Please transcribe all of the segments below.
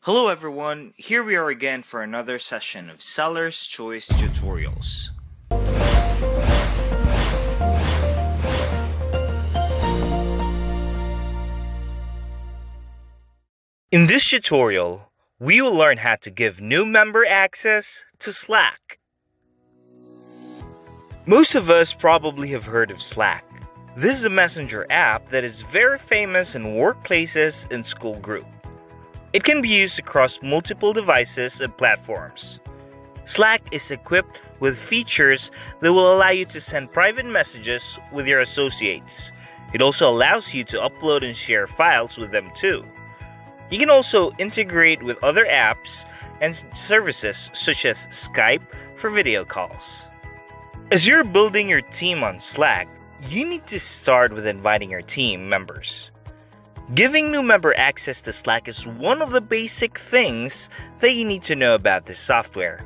Hello everyone, here we are again for another session of Seller's Choice Tutorials. In this tutorial, we will learn how to give new member access to Slack. Most of us probably have heard of Slack. This is a messenger app that is very famous in workplaces and school groups. It can be used across multiple devices and platforms. Slack is equipped with features that will allow you to send private messages with your associates. It also allows you to upload and share files with them too. You can also integrate with other apps and services such as Skype for video calls. As you're building your team on Slack, you need to start with inviting your team members. Giving new member access to Slack is one of the basic things that you need to know about this software.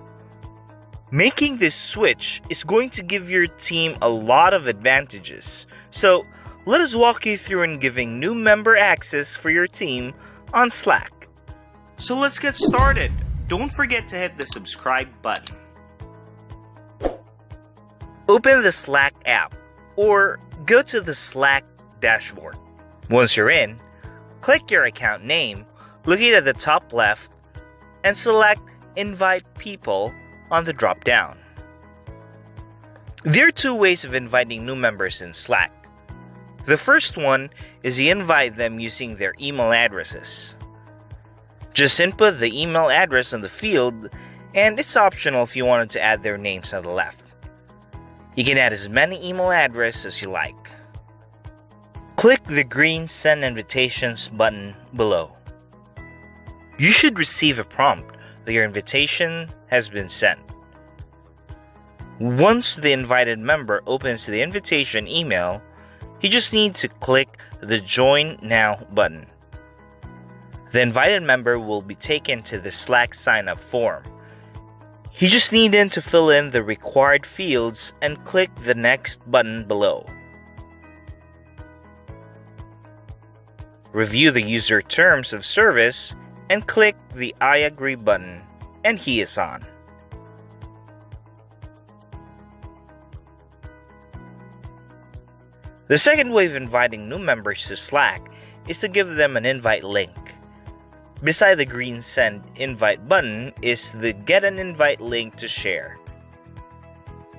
Making this switch is going to give your team a lot of advantages. So let us walk you through in giving new member access for your team on Slack. So let's get started. Don't forget to hit the subscribe button. Open the Slack app or go to the Slack dashboard. Once you're in, click your account name located at the top left and select Invite People on the drop-down. There are two ways of inviting new members in Slack. The first one is you invite them using their email addresses. Just input the email address in the field, and it's optional if you wanted to add their names on the left. You can add as many email addresses as you like. Click the green Send Invitations button below. You should receive a prompt that your invitation has been sent. Once the invited member opens the invitation email, you just need to click the Join Now button. The invited member will be taken to the Slack sign-up form. You just need them to fill in the required fields and click the Next button below. Review the user terms of service and click the I agree button, and he is on. The second way of inviting new members to Slack is to give them an invite link. Beside the green Send Invite button is the Get an Invite link to share.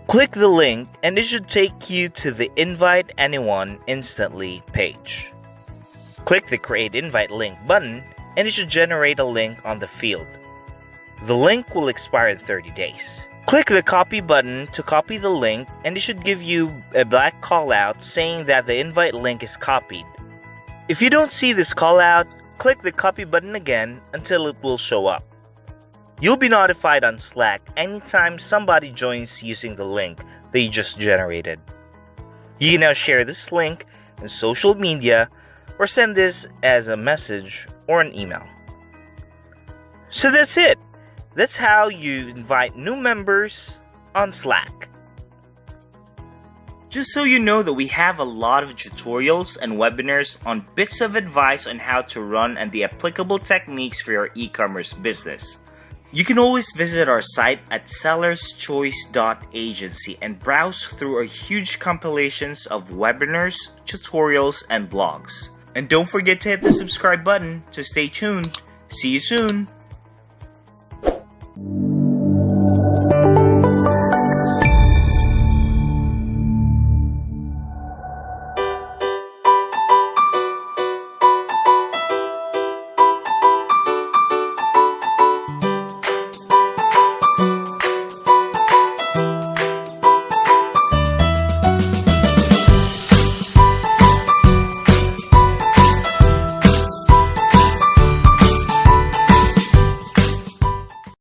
Click the link and it should take you to the Invite Anyone Instantly page. Click the Create Invite Link button and it should generate a link on the field. The link will expire in 30 days. Click the Copy button to copy the link and it should give you a black callout saying that the invite link is copied. If you don't see this callout, click the Copy button again until it will show up. You'll be notified on Slack anytime somebody joins using the link that you just generated. You can now share this link in social media or send this as a message or an email. So that's it. That's how you invite new members on Slack. Just so you know that we have a lot of tutorials and webinars on bits of advice on how to run and the applicable techniques for your e-commerce business. You can always visit our site at sellerschoice.agency and browse through our huge compilations of webinars, tutorials, and blogs. And don't forget to hit the subscribe button to stay tuned. See you soon!